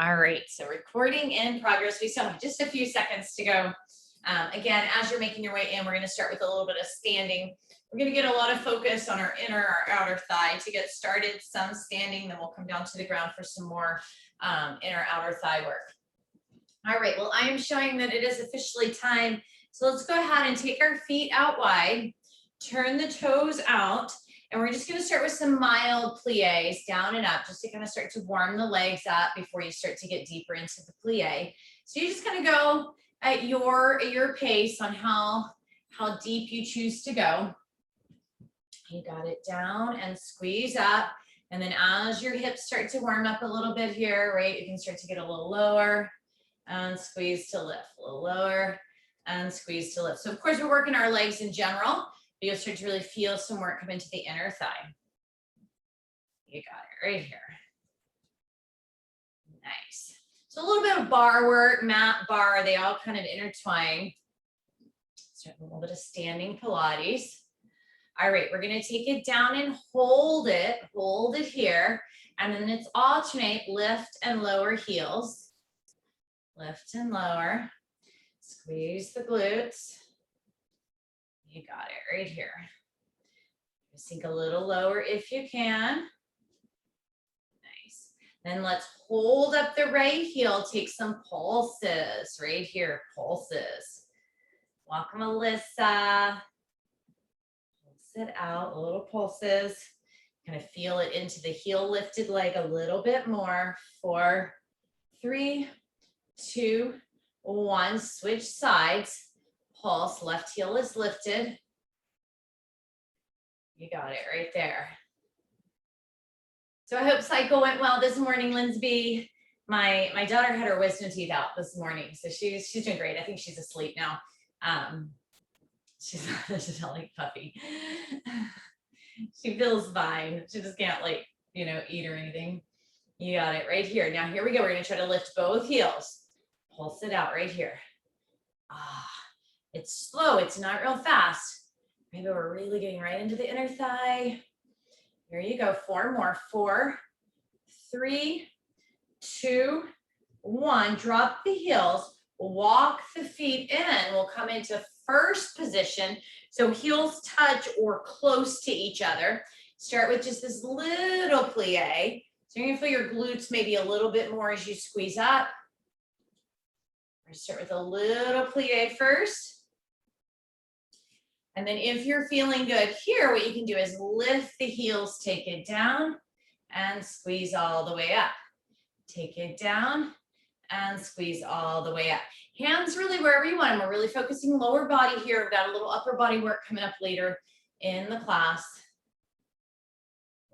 All right, so recording in progress. We still have just a few seconds to go. Again, as you're making your way in, we're going to start with a little bit of standing. We're going to get a lot of focus on our inner, our outer thigh to get started. Some standing, then we'll come down to the ground for some more inner, outer thigh work. All right, well, I am showing that it is officially time. So let's go ahead and take our feet out wide, turn the toes out, and we're just going to start with some mild plies down and up, just to kind of start to warm the legs up before you start to get deeper into the plie. So you just kind of go at your pace on how deep you choose to go. You got it, down and squeeze up. And then as your hips start to warm up a little bit here, right, you can start to get a little lower and squeeze to lift, a little lower and squeeze to lift. So of course we're working our legs in general. You'll start to really feel some work come into the inner thigh. You got it right here. Nice. So a little bit of bar work, mat, bar, they all kind of intertwine. Start with a little bit of standing Pilates. All right, we're going to take it down and hold it here. And then it's alternate lift and lower heels. Lift and lower. Squeeze the glutes. You got it right here. Sink a little lower if you can. Nice. Then let's hold up the right heel. Take some pulses right here. Pulses. Welcome, Alyssa. Pulse it out. Little pulses. Kind of feel it into the heel lifted leg a little bit more. 4, 3, 2, 1. Switch sides. Pulse, left heel is lifted. You got it right there. So I hope cycle went well this morning, Lindsay. My daughter had her wisdom teeth out this morning, so she's doing great. I think she's asleep now. She's not like puppy. She feels fine. She just can't eat or anything. You got it right here. Now here we go. We're gonna try to lift both heels. Pulse it out right here. It's slow, it's not real fast. Maybe we're really getting right into the inner thigh. Here you go, 4 more. 4, 3, 2, 1. Drop the heels, walk the feet in. We'll come into first position. So heels touch or close to each other. Start with just this little plie. So you're gonna feel your glutes maybe a little bit more as you squeeze up. We're gonna start with a little plie first. And then if you're feeling good here, what you can do is lift the heels, take it down, and squeeze all the way up. Take it down and squeeze all the way up. Hands really wherever you want them. We're really focusing lower body here. We've got a little upper body work coming up later in the class.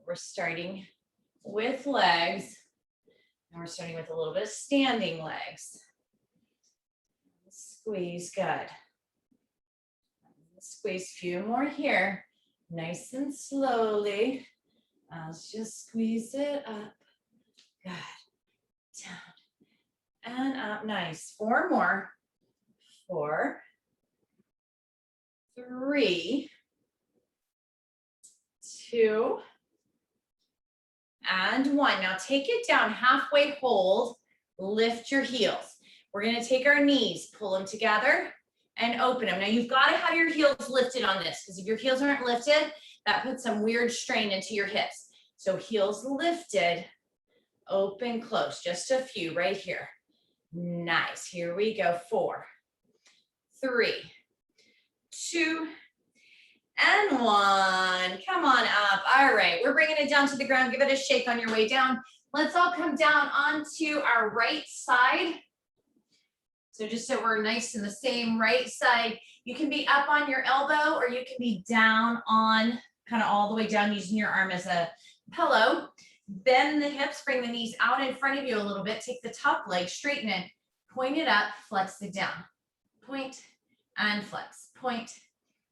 We're starting with legs, and we're starting with a little bit of standing legs. Squeeze, good. Squeeze a few more here, nice and slowly. Let's just squeeze it up. Good. Down and up. Nice. 4 more. 4, 3, 2, and 1. Now take it down, halfway hold, lift your heels. We're going to take our knees, pull them together, and open them. Now you've got to have your heels lifted on this, because if your heels aren't lifted, that puts some weird strain into your hips. So heels lifted, open, close, just a few right here. Nice, here we go. 4, 3, 2, and 1. Come on up. All right, we're bringing it down to the ground. Give it a shake on your way down. Let's all come down onto our right side. So just so we're nice in the same right side, you can be up on your elbow or you can be down on, kind of all the way down using your arm as a pillow. Bend the hips, bring the knees out in front of you a little bit. Take the top leg, straighten it, point it up, flex it down. Point and flex, point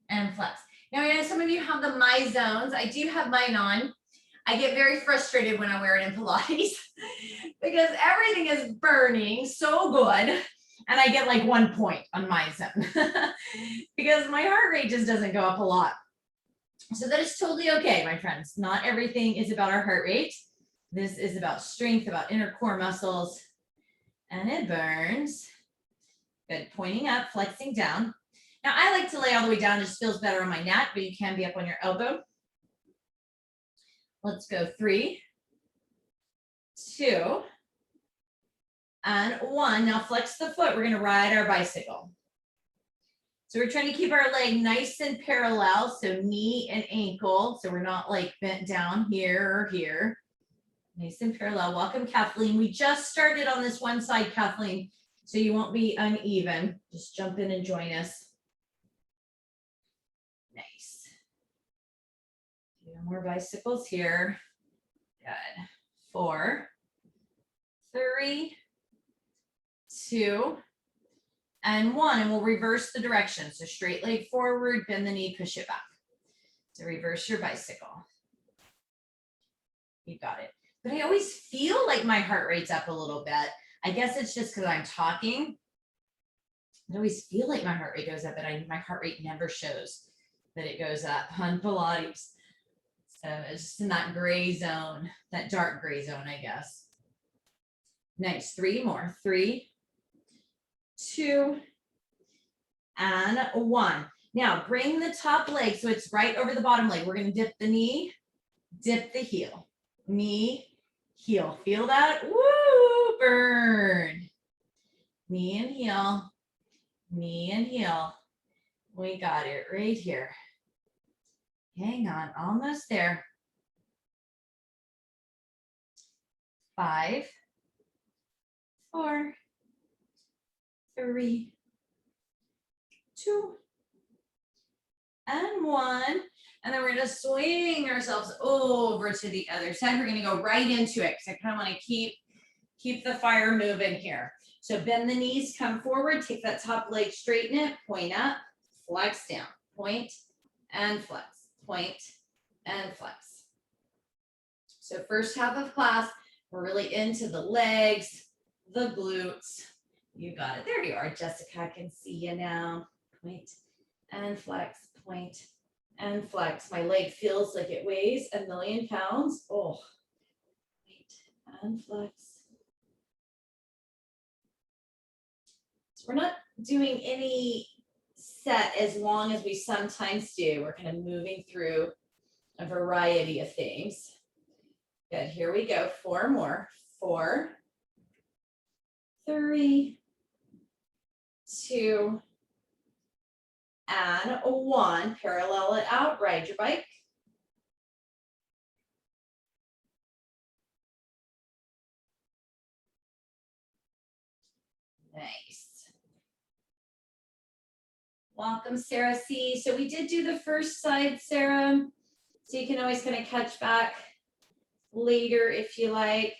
and flex. Now I know some of you have the My Zones. I do have mine on. I get very frustrated when I wear it in Pilates because everything is burning so good. And I get like 1 point on my zone because my heart rate just doesn't go up a lot. So that is totally okay, my friends. Not everything is about our heart rate. This is about strength, about inner core muscles. and it burns. Good, pointing up, flexing down. Now I like to lay all the way down, it just feels better on my neck, but you can be up on your elbow. Let's go 3, 2, and 1. Now flex the foot, we're gonna ride our bicycle. So we're trying to keep our leg nice and parallel, so knee and ankle, so we're not like bent down here or here. Nice and parallel. Welcome, Kathleen. We just started on this one side, Kathleen, so you won't be uneven. Just jump in and join us. Nice. A few more bicycles here. Good. 4, 3, 2, and 1. And we'll reverse the direction. So straight leg forward, bend the knee, push it back. So reverse your bicycle. You got it. But I always feel like my heart rate's up a little bit. I guess it's just because I'm talking. I always feel like my heart rate goes up, but my heart rate never shows that it goes up on Pilates. So it's just in that gray zone, that dark gray zone, I guess. Nice. 3 more. 3, 2, and 1. Now bring the top leg so it's right over the bottom leg. We're going to dip the knee, dip the heel, knee, heel. Feel that? Woo! Burn. Knee and heel, knee and heel. We got it right here. Hang on, almost there. 5, 4, 3, 2, and 1. And then we're going to swing ourselves over to the other side. We're going to go right into it because I kind of want to keep the fire moving here. So bend the knees, come forward, take that top leg, straighten it, point up, flex down, point and flex, point and flex. So first half of class, we're really into the legs, the glutes. You got it. There you are, Jessica. I can see you now. Point and flex, point and flex. My leg feels like it weighs 1,000,000 pounds. Oh, point and flex. So we're not doing any set as long as we sometimes do. We're kind of moving through a variety of things. Good. Here we go. 4 more. 4, 3, 2, and 1. Parallel it out. Ride your bike. Nice. Welcome, Sarah C. So we did do the first side, Sarah. So you can always kind of catch back later if you like.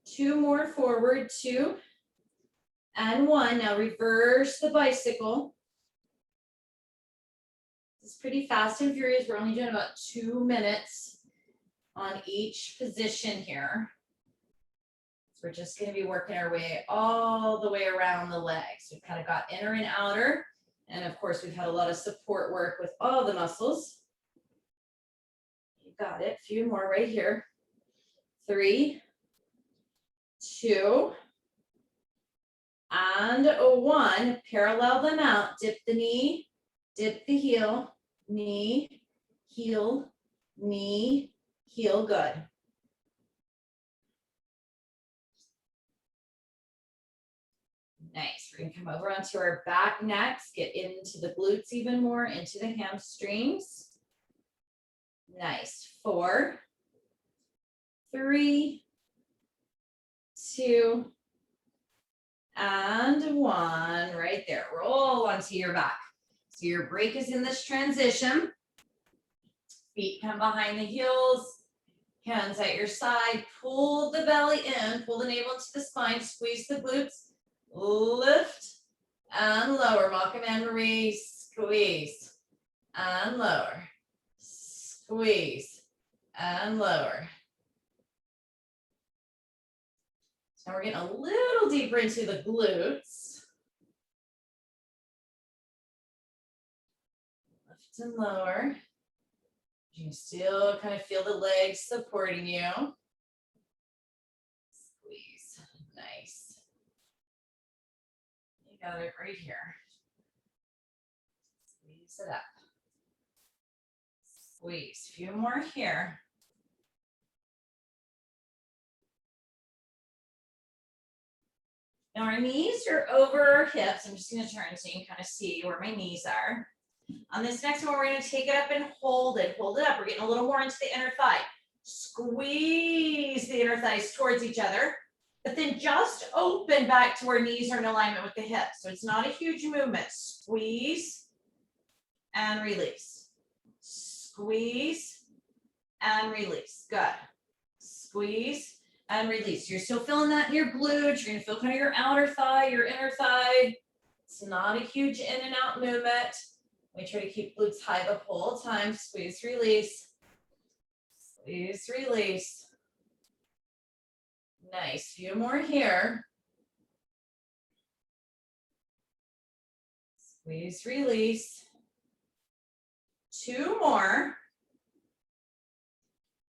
2 more forward, 2 and 1. Now reverse the bicycle. It's pretty fast and furious. We're only doing about 2 minutes on each position here. So we're just going to be working our way all the way around the legs. We've kind of got inner and outer. And of course, we've had a lot of support work with all the muscles. You got it. A few more right here. 3, 2, and 1. Parallel them out. Dip the knee, dip the heel, knee, heel, knee, heel. Good. Nice. We're going to come over onto our back next, get into the glutes even more, into the hamstrings. Nice. 4, 3, 2, and 1. Right there. Roll onto your back. So your break is in this transition. Feet come behind the heels. Hands at your side. Pull the belly in. Pull the navel to the spine. Squeeze the glutes. Lift and lower. Welcome, Anne-Marie. Squeeze and lower. Squeeze and lower. So we're getting a little deeper into the glutes. Lift and lower. You can still kind of feel the legs supporting you. Squeeze. Nice. got it right here. Squeeze it up. Squeeze. A few more here. Now our knees are over our hips. I'm just going to turn so you can kind of see where my knees are. On this next one, we're going to take it up and hold it. Hold it up. We're getting a little more into the inner thigh. Squeeze the inner thighs towards each other, but then just open back to where knees are in alignment with the hips. So it's not a huge movement. Squeeze and release. Squeeze and release. Good. Squeeze and release. You're still feeling that in your glutes. You're going to feel kind of your outer thigh, your inner thigh. It's not a huge in and out movement. We try to keep glutes high the whole time. Squeeze, release. Squeeze, release. Nice. Few more here. Squeeze, release. Two more.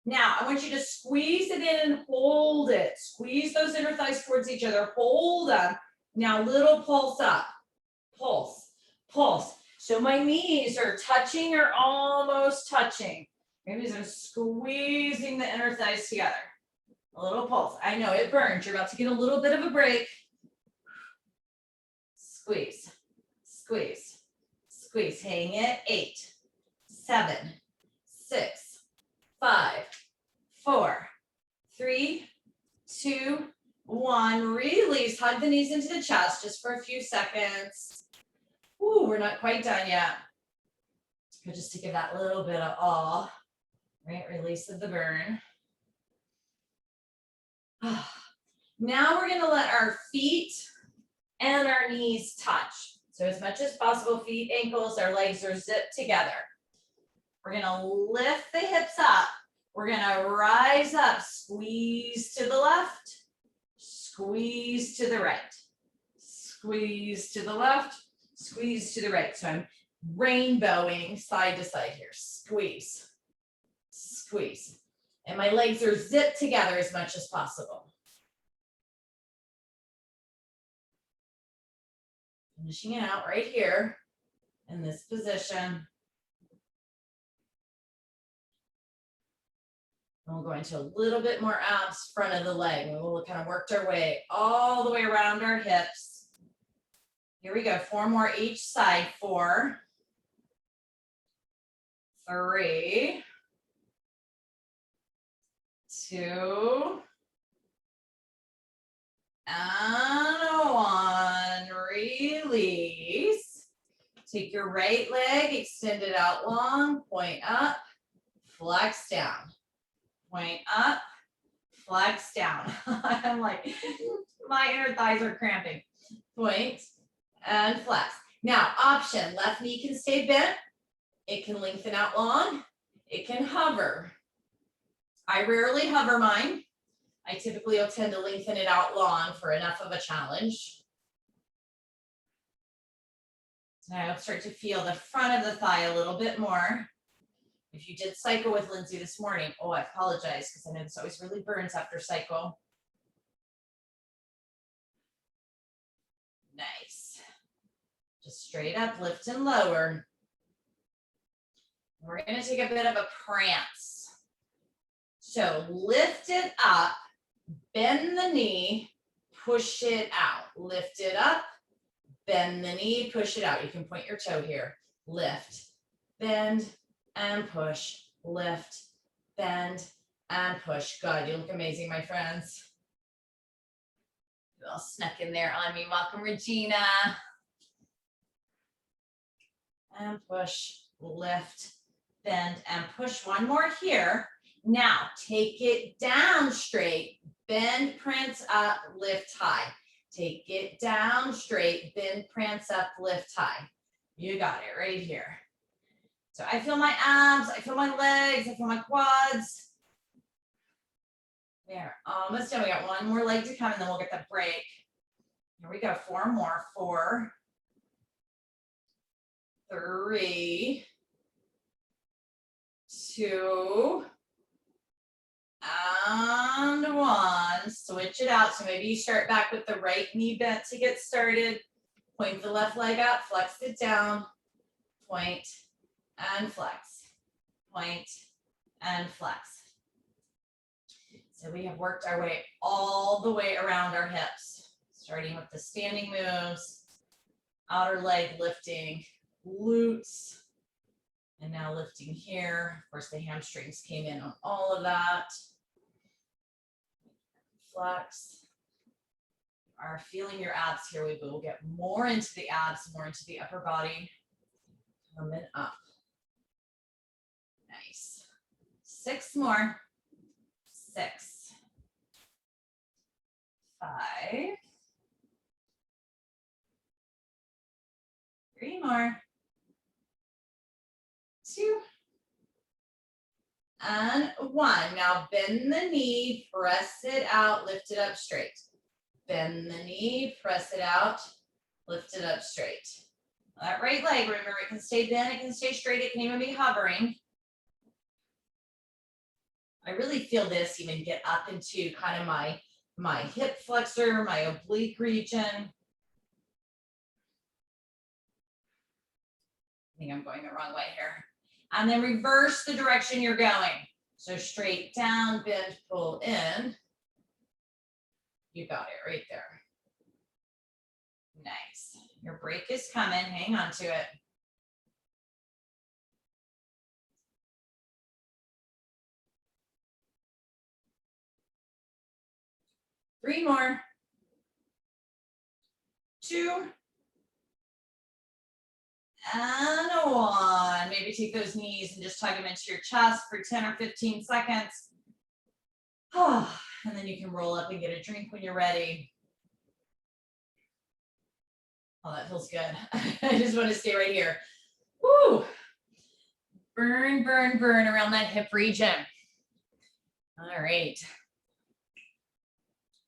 Now, I want you to squeeze it in and hold it. Squeeze those inner thighs towards each other. Hold them. Now, little pulse up. Pulse, pulse. So my knees are touching or almost touching. Maybe I'm squeezing the inner thighs together. A little pulse. I know it burns. You're about to get a little bit of a break. Squeeze, squeeze, squeeze. Hang it. 8, 7, 6, 5, 4, 3, 2, 1. Release. Hug the knees into the chest just for a few seconds. Ooh, we're not quite done yet. But just to give that little bit of awe, right? Release of the burn. Now we're going to let our feet and our knees touch. So as much as possible, feet, ankles, our legs are zipped together. We're going to lift the hips up. We're going to rise up, squeeze to the left, squeeze to the right, squeeze to the left, squeeze to the right. So I'm rainbowing side to side here. Squeeze, squeeze. And my legs are zipped together as much as possible. Finishing it out right here in this position. And we'll go into a little bit more abs, front of the leg. We will kind of worked our way all the way around our hips. Here we go. 4 more each side. 4, 3, 2, and 1. Release. Take your right leg, extend it out long, point up, flex down. Point up, flex down. I'm like, my inner thighs are cramping. Point and flex. Now, option, left knee can stay bent. It can lengthen out long. It can hover. I rarely hover mine. I typically will tend to lengthen it out long for enough of a challenge. So I'll start to feel the front of the thigh a little bit more. If you did cycle with Lindsay this morning, oh, I apologize because I know this always really burns after cycle. Nice. Just straight up, lift and lower. We're going to take a bit of a prance. So lift it up, bend the knee, push it out. Lift it up, bend the knee, push it out. You can point your toe here. Lift, bend, and push, lift, bend, and push. Good, you look amazing, my friends. You all snuck in there on me. Welcome, Regina. And push, lift, bend, and push. One more here. Now, take it down straight, bend, prance up, lift high. Take it down straight, bend, prance up, lift high. You got it right here. So I feel my abs, I feel my legs, I feel my quads. There, almost done. We got one more leg to come and then we'll get the break. Here we go, 4 more. 4, 3, 2, and 1. Switch it out. So maybe you start back with the right knee bent to get started. Point the left leg up, flex it down, point and flex, point and flex. So we have worked our way all the way around our hips, starting with the standing moves, outer leg lifting, glutes, and now lifting here. Of course, the hamstrings came in on all of that. Flex. Are feeling your abs here. We will get more into the abs, more into the upper body. Coming up. Nice. 6 more. 6. 5. 3 more. 2. And 1. Now bend the knee, press it out, lift it up straight. Bend the knee, press it out, lift it up straight. That right leg, remember, it can stay bent, it can stay straight, it can even be hovering. I really feel this even get up into kind of my hip flexor, my oblique region. I think I'm going the wrong way here. And then reverse the direction you're going. So straight down, bend, pull in. You got it right there. Nice. Your break is coming. Hang on to it. Three more. 2. And 1. Maybe take those knees and just tug them into your chest for 10 or 15 seconds. Oh, and then you can roll up and get a drink when you're ready. Oh, that feels good. I just want to stay right here. Woo! Burn, burn, burn around that hip region. All right.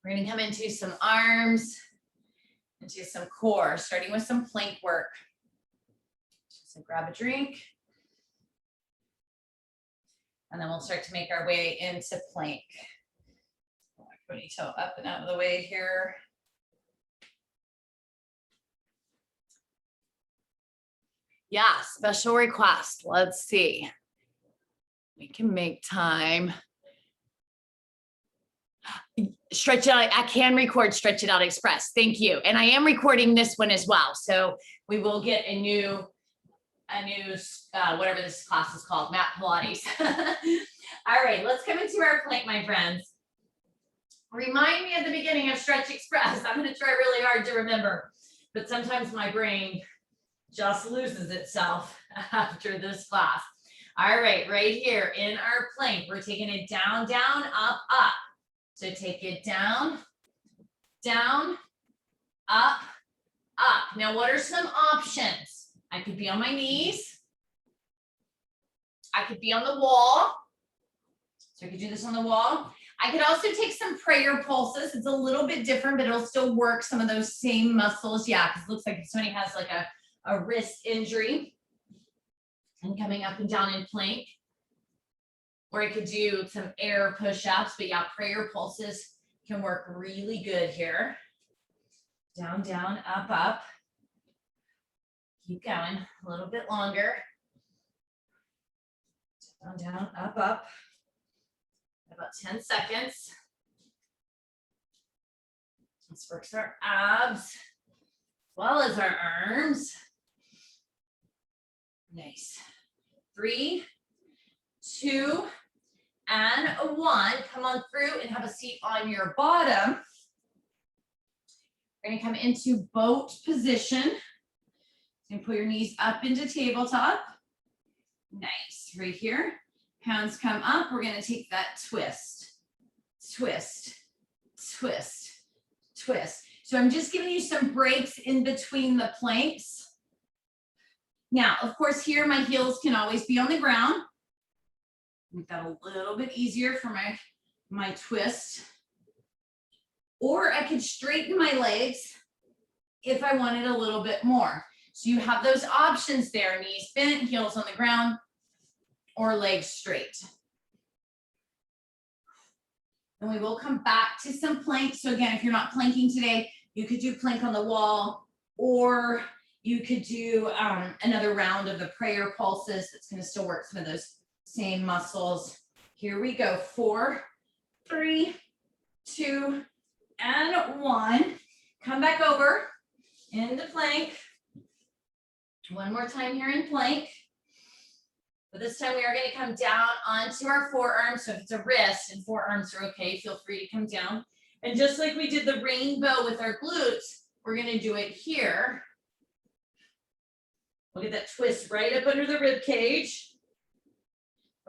We're going to come into some arms, into some core, starting with some plank work. So grab a drink. And then we'll start to make our way into plank. Ponytail up and out of the way here. Yeah, special request. Let's see. We can make time. Stretch it out. I can record Stretch It Out Express. Thank you. And I am recording this one as well. So we will get a new whatever this class is called, Mat Pilates. All right, let's come into our plank, my friends. Remind me at the beginning of Stretch Express. I'm going to try really hard to remember, but sometimes my brain just loses itself after this class. All right, right here in our plank, we're taking it down, down, up, up. So take it down, down, up, up. Now, what are some options? I could be on my knees. I could be on the wall. So I could do this on the wall. I could also take some prayer pulses. It's a little bit different, but it'll still work some of those same muscles. Yeah, because it looks like somebody has like a wrist injury and coming up and down in plank. Or I could do some air push-ups, but yeah, prayer pulses can work really good here. Down, down, up, up. Keep going a little bit longer. Down, down, up, up. About 10 seconds. This works our abs as well as our arms. Nice. 3, 2, and 1. Come on through and have a seat on your bottom. We're going to come into boat position. And pull your knees up into tabletop. Nice. Right here. Hands come up. We're going to take that twist, twist, twist, twist. So I'm just giving you some breaks in between the planks. Now, of course, here my heels can always be on the ground. Make that a little bit easier for my twist. Or I could straighten my legs if I wanted a little bit more. So you have those options there, knees bent, heels on the ground, or legs straight. And we will come back to some planks. So again, if you're not planking today, you could do plank on the wall, or you could do another round of the prayer pulses. That's going to still work some of those same muscles. Here we go. 4, 3, 2, and 1. Come back over into plank. One more time here in plank. But this time we are going to come down onto our forearms. So if it's a wrist and forearms are okay, feel free to come down. And just like we did the rainbow with our glutes, we're going to do it here. Look at that twist right up under the rib cage.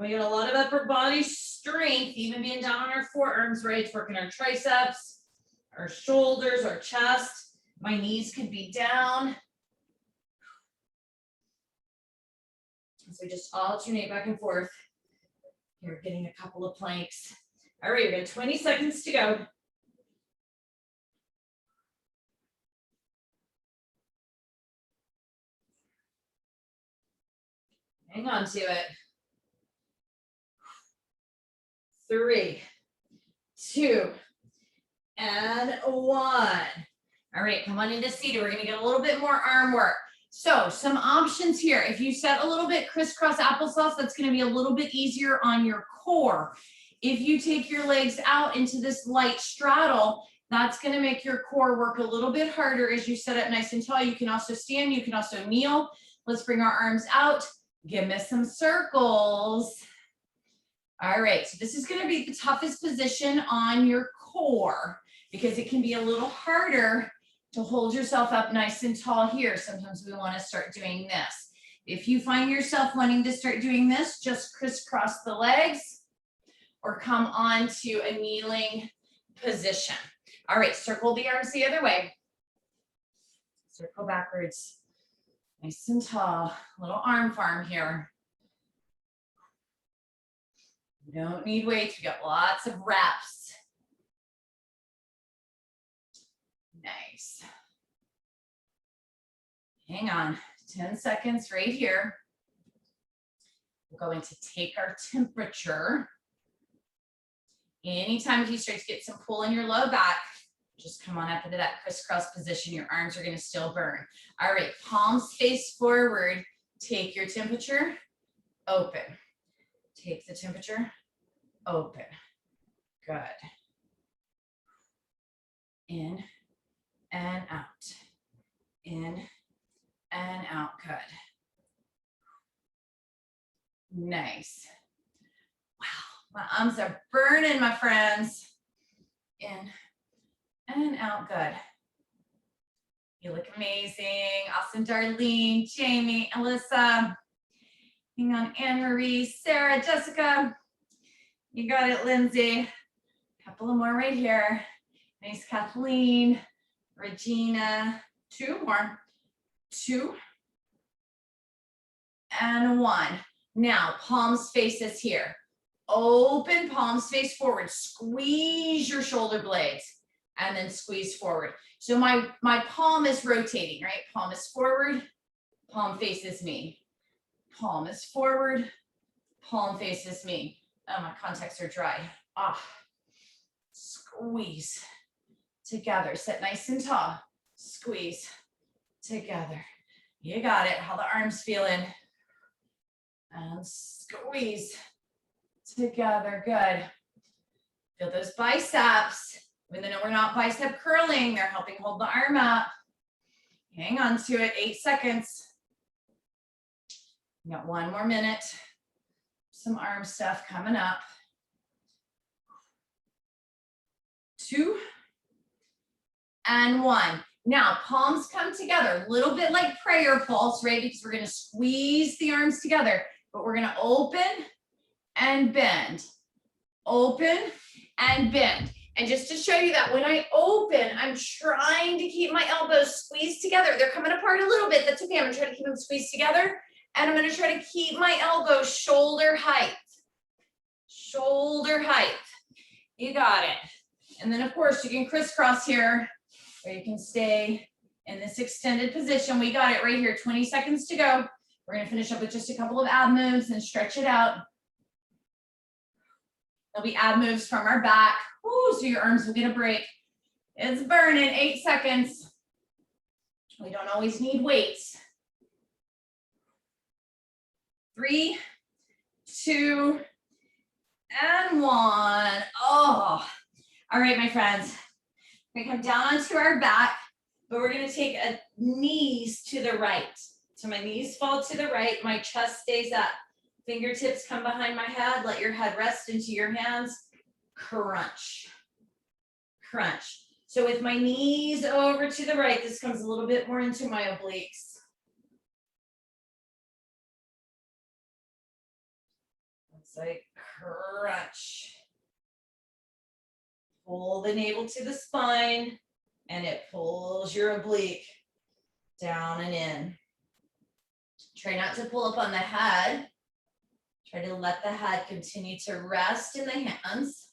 We got a lot of upper body strength, even being down on our forearms, right? It's working our triceps, our shoulders, our chest. My knees could be down. So just alternate back and forth. You're getting a couple of planks. All right, we got 20 seconds to go. Hang on to it. 3, 2, and 1. All right, come on into seated. We're going to get a little bit more arm work. So some options here. If you set a little bit crisscross applesauce, that's going to be a little bit easier on your core. If you take your legs out into this light straddle, that's going to make your core work a little bit harder as you set up nice and tall. You can also stand, you can also kneel. Let's bring our arms out. Give me some circles. All right, so this is going to be the toughest position on your core because it can be a little harder to hold yourself up nice and tall here. Sometimes we want to start doing this. If you find yourself wanting to start doing this, just crisscross the legs or come on to a kneeling position. All right, circle the arms the other way. Circle backwards. Nice and tall. Little arm farm here. You don't need weights. We got lots of reps. Nice. Hang on, 10 seconds right here. We're going to take our temperature. Anytime if you start to get some pull in your low back, just come on up into that crisscross position. Your arms are going to still burn. All right, palms face forward. Take your temperature, open. Take the temperature, open. Good. In and out. In and out. Good. Nice. Wow, my arms are burning, my friends. In and out. Good. You look amazing. Awesome, Darlene, Jamie, Alyssa. Hang on, Anne-Marie, Sarah, Jessica. You got it, Lindsay. Couple of more right here. Nice, Kathleen, Regina. 2 more. 2 and 1. Now, palms face us here. Open, palms face forward. Squeeze your shoulder blades and then squeeze forward. So my palm is rotating, right? Palm is forward, palm faces me. Palm is forward, palm faces me. Oh, my contacts are dry. Ah, squeeze together. Sit nice and tall. Squeeze together. You got it. How the arms feeling? And squeeze together. Good. Feel those biceps. Even though we're not bicep curling, they're helping hold the arm up. Hang on to it. 8 seconds. We got 1 more minute. Some arm stuff coming up. 2 and 1. Now, palms come together, a little bit like prayer pulse, right? Because we're going to squeeze the arms together, but we're going to open and bend. Open and bend. And just to show you that when I open, I'm trying to keep my elbows squeezed together. They're coming apart a little bit. That's okay. I'm going to try to keep them squeezed together. And I'm going to try to keep my elbows shoulder height. Shoulder height. You got it. And then, of course, you can crisscross here, or you can stay in this extended position. We got it right here. 20 seconds to go. We're going to finish up with just a couple of ab moves and stretch it out. There'll be ab moves from our back. Woo, so your arms will get a break. It's burning. 8 seconds. We don't always need weights. 3, 2, and 1. Oh, all right, my friends. We're gonna come down onto our back, but we're gonna take a knees to the right. So my knees fall to the right, my chest stays up. Fingertips come behind my head, let your head rest into your hands. Crunch, crunch. So with my knees over to the right, this comes a little bit more into my obliques. It's like crunch. Pull the navel to the spine, and it pulls your oblique down and in. Try not to pull up on the head. Try to let the head continue to rest in the hands.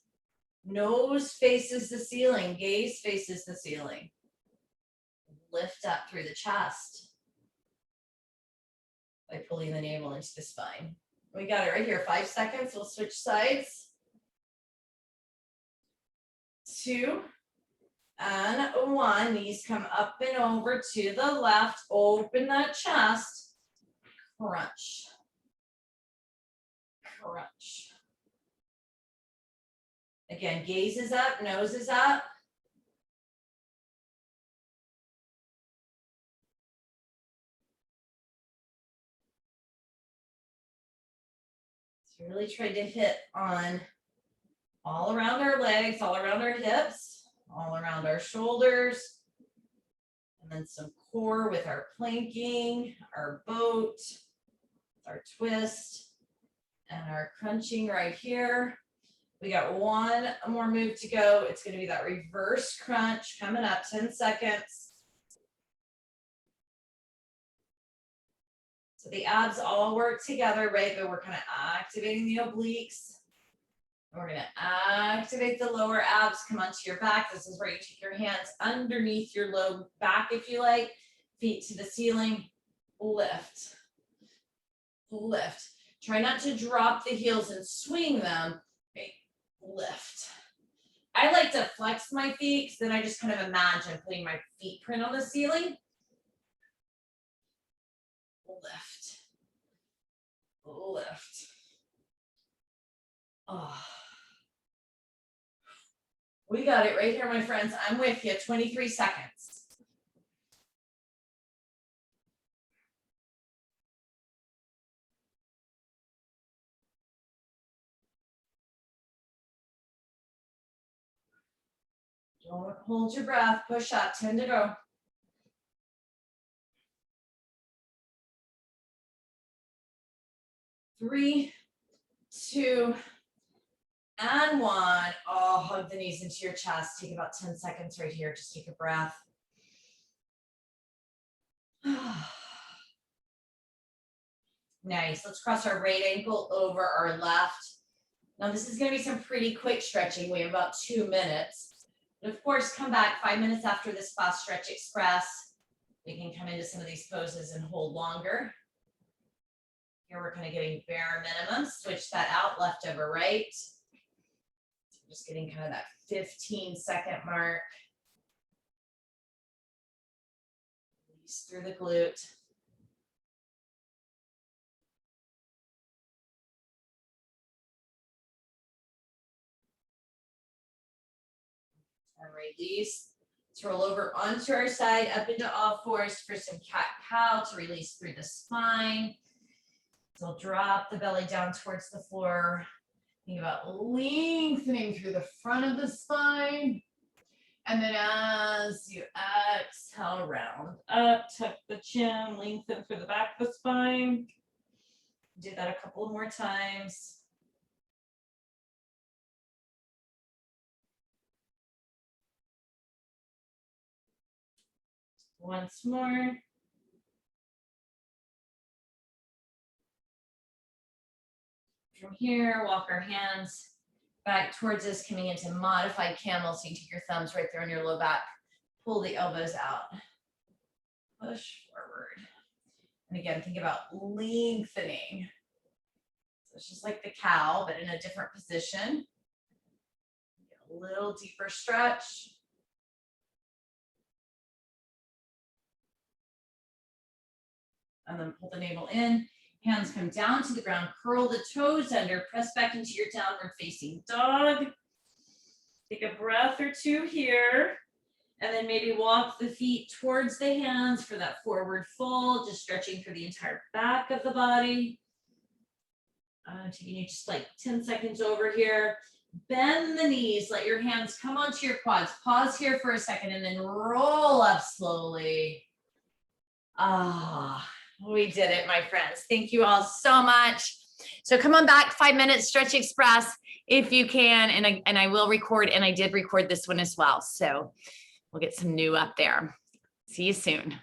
Nose faces the ceiling, gaze faces the ceiling. Lift up through the chest by pulling the navel into the spine. We got it right here, 5 seconds. We'll switch sides. 2 and 1. Knees come up and over to the left. Open that chest. Crunch. Crunch. Again, gaze is up, nose is up. So really try to hit on all around our legs, all around our hips, all around our shoulders, and then some core with our planking, our boat, our twist, and our crunching right here. We got one more move to go. It's going to be that reverse crunch coming up, 10 seconds. So the abs all work together, right? But we're kind of activating the obliques. We're going to activate the lower abs, come onto your back. This is where you take your hands underneath your low back, if you like. Feet to the ceiling, lift, lift. Try not to drop the heels and swing them. Lift. I like to flex my feet because then I just kind of imagine putting my feet print on the ceiling. Lift. Lift. Oh. We got it right here, my friends. I'm with you. 23 seconds. Don't hold your breath. Push up. 10 to go. 3, 2, and 1. Oh, hug the knees into your chest. Take about 10 seconds right here. Just take a breath. Nice. Let's cross our right ankle over our left. Now this is going to be some pretty quick stretching. We have about 2 minutes. But of course, come back 5 minutes after this fast stretch express. We can come into some of these poses and hold longer. Here we're kind of getting bare minimum. Switch that out, left over right. So just getting kind of that 15-second mark. Release through the glute. And release. Let's roll over onto our side, up into all fours for some cat-cow to release through the spine. So drop the belly down towards the floor. Think about lengthening through the front of the spine. And then as you exhale, round up, tuck the chin, lengthen through the back of the spine. Do that a couple more times. Once more. From here, walk our hands back towards us, coming into modified camel. So you take your thumbs right there on your low back. Pull the elbows out. Push forward. And again, think about lengthening. So it's just like the cow, but in a different position. Get a little deeper stretch. And then pull the navel in. Hands come down to the ground, curl the toes under, press back into your downward facing dog. Take a breath or two here. And then maybe walk the feet towards the hands for that forward fold, just stretching through the entire back of the body. Taking you just like 10 seconds over here. Bend the knees, let your hands come onto your quads. Pause here for a second and then roll up slowly. We did it, my friends. Thank you all so much. So come on back, 5 minutes, Stretch Express if you can. And I will record, and I did record this one as well. So we'll get some new up there. See you soon.